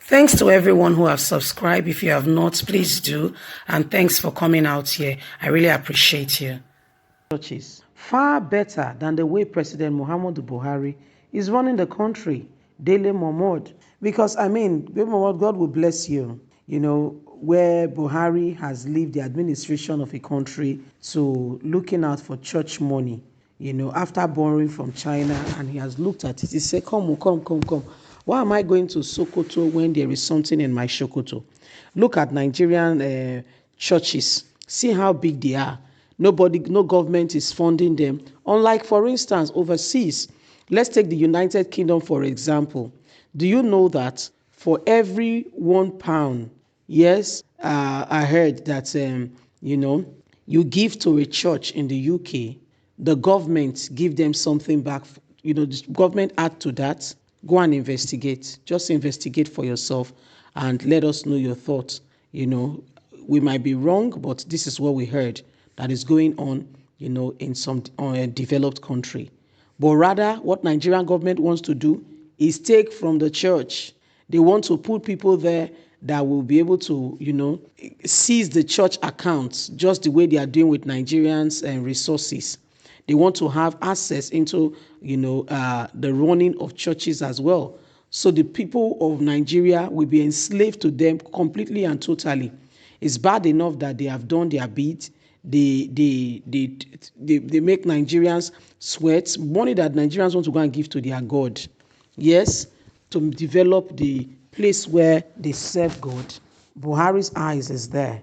Thanks to everyone who have subscribed. If you have not, please do. And thanks for coming out here. I really appreciate you. Churches far better than the way President Muhammadu Buhari is running the country. Dele Momodu. Because, Dele Momodu, God will bless you. Where Buhari has left the administration of a country to looking out for church money, after borrowing from China, and he has looked at it, he said, come. Why am I going to Sokoto when there is something in my Sokoto? Look at Nigerian churches. See how big they are. No government is funding them. Unlike, for instance, overseas. Let's take the United Kingdom, for example. Do you know that for every £1, yes, I heard that, you give to a church in the UK, the government give them something back. The government add to that. Go and investigate. Just investigate for yourself and let us know your thoughts. We might be wrong, but this is what we heard that is going on, in some developed country. But rather, what Nigerian government wants to do is take from the church. They want to put people there that will be able to, seize the church accounts, just the way they are doing with Nigerians and resources. They want to have access into, the running of churches as well. So the people of Nigeria will be enslaved to them completely and totally. It's bad enough that they have done their bit. They make Nigerians sweat. Money that Nigerians want to go and give to their God. Yes, to develop the place where they serve God. Buhari's eyes is there.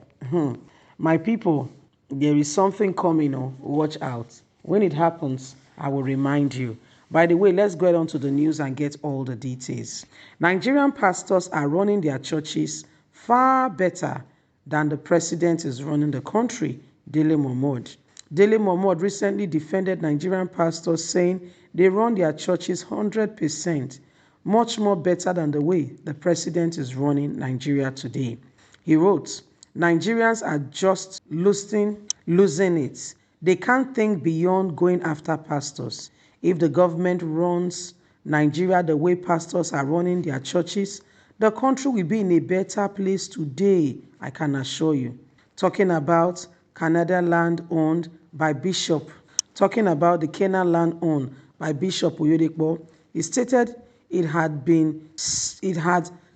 My people, there is something coming. Watch out. When it happens, I will remind you. By the way, let's go on to the news and get all the details. Nigerian pastors are running their churches far better than the president is running the country, Dele Momodu. Dele Momodu recently defended Nigerian pastors, saying they run their churches 100%, much more better than the way the president is running Nigeria today. He wrote, Nigerians are just losing it. They can't think beyond going after pastors. If the government runs Nigeria the way pastors are running their churches, the country will be in a better place today, I can assure you. Talking about Canada land owned by Bishop, talking about the Canaan land owned by Bishop Oyedepo, he stated it had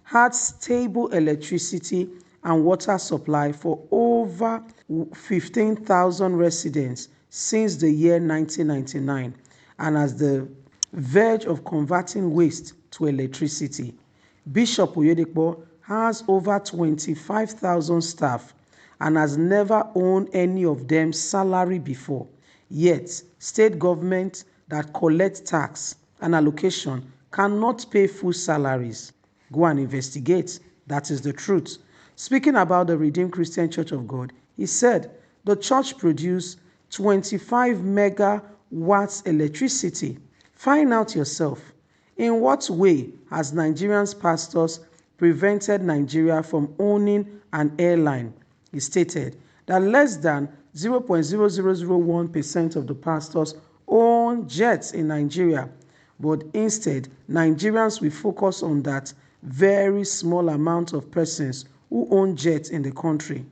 had stable electricity and water supply for over 15,000 residents since the year 1999 and as the verge of converting waste to electricity. Bishop Oyedepo has over 25,000 staff and has never owned any of them salary before. Yet, state government that collect tax and allocation cannot pay full salaries. Go and investigate. That is the truth. Speaking about the Redeemed Christian Church of God, he said the church produced 25 megawatts electricity. Find out yourself. In what way has Nigerian pastors prevented Nigeria from owning an airline? He stated that less than 0.0001% of the pastors own jets in Nigeria, but instead, Nigerians will focus on that very small amount of persons who own jets in the country.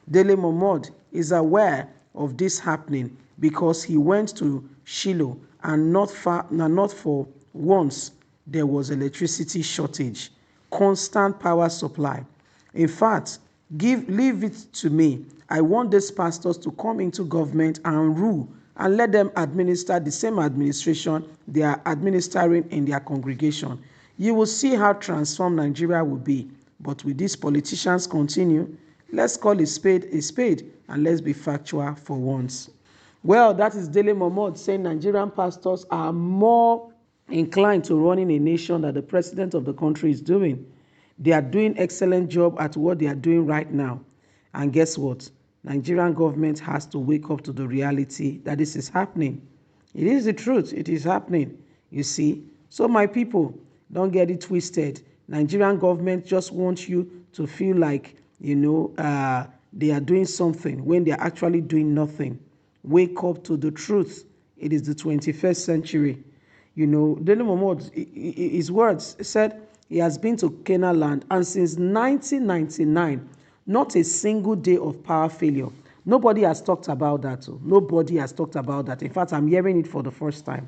Dele Momodu is aware of this happening because he went to Shiloh and not for once there was electricity shortage, constant power supply. In fact, leave it to me. I want these pastors to come into government and rule and let them administer the same administration they are administering in their congregation. You will see how transformed Nigeria will be. But will these politicians continue? Let's call a spade and let's be factual for once. Well, that is Dele Momodu saying Nigerian pastors are more inclined to running a nation that the president of the country is doing. They are doing excellent job at what they are doing right now. And guess what? Nigerian government has to wake up to the reality that this is happening. It is the truth. It is happening, you see. So my people, don't get it twisted. Nigerian government just wants you to feel like, they are doing something when they are actually doing nothing. Wake up to the truth. It is the 21st century. Dele Momodu, his words said, He has been to Canaan land, and since 1999, not a single day of power failure. Nobody has talked about that. Nobody has talked about that. In fact, I'm hearing it for the first time.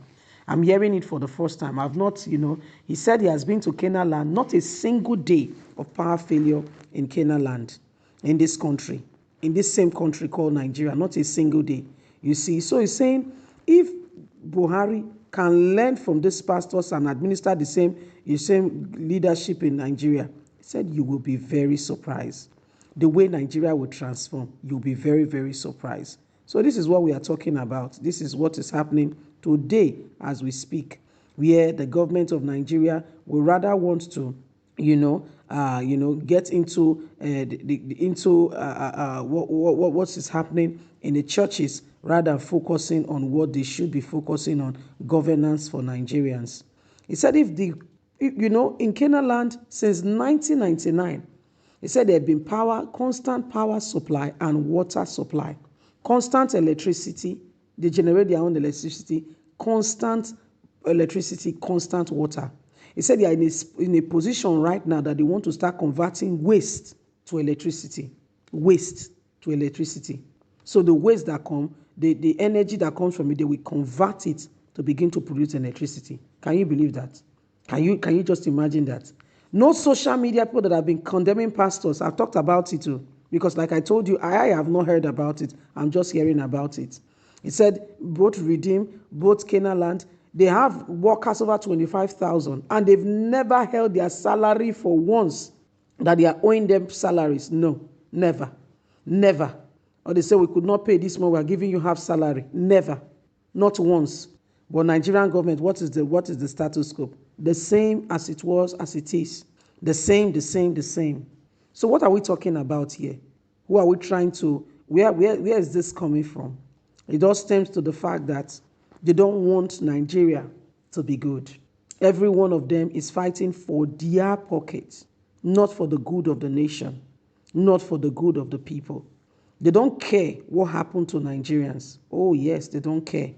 I'm hearing it for the first time. I've not, he said he has been to Canaan land, not a single day of power failure in Canaan land, in this country, in this same country called Nigeria, not a single day. You see, so he's saying if Buhari can learn from these pastors and administer the same leadership in Nigeria, he said you will be very surprised. The way Nigeria will transform, you'll be very, very surprised. So this is what we are talking about. This is what is happening today as we speak, where the government of Nigeria will rather want to, get into what is happening in the churches rather than focusing on what they should be focusing on, governance for Nigerians. He said in Canaan land since 1999, he said there had been constant power supply and water supply, constant electricity. They generate their own electricity, constant electricity, constant water. He said they are in a position right now that they want to start converting waste to electricity. Waste to electricity. So the waste that come, the energy that comes from it, they will convert it to begin to produce electricity. Can you believe that? Can you just imagine that? No social media people that have been condemning pastors. I've talked about it too. Because like I told you, I have not heard about it. I'm just hearing about it. He said both Redeem, both Canaan land, they have workers over 25,000 and they've never held their salary for once that they are owing them salaries. No, never, never. Or they say we could not pay this month, we are giving you half salary. Never, not once. But Nigerian government, what is the status quo? The same as it was, as it is. The same. So what are we talking about here? Who are we trying to, where is this coming from? It all stems to the fact that they don't want Nigeria to be good. Every one of them is fighting for their pockets, not for the good of the nation, not for the good of the people. They don't care what happened to Nigerians. Oh yes, they don't care.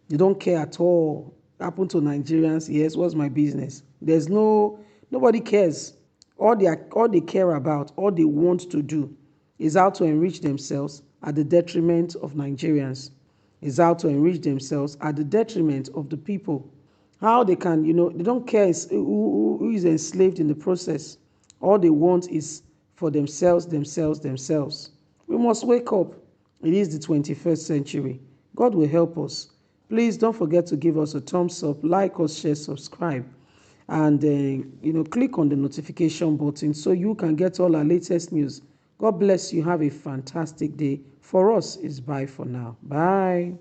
They don't care at all. Happened to Nigerians, yes, what's my business? Nobody cares. All they care about, all they want to do is how to enrich themselves at the detriment of Nigerians. Is how to enrich themselves at the detriment of the people. How they can, they don't care who is enslaved in the process. All they want is for themselves. We must wake up. It is the 21st century. God will help us. Please don't forget to give us a thumbs up, like us, share, subscribe, and click on the notification button so you can get all our latest news. God bless you. Have a fantastic day. For us, it's bye for now. Bye.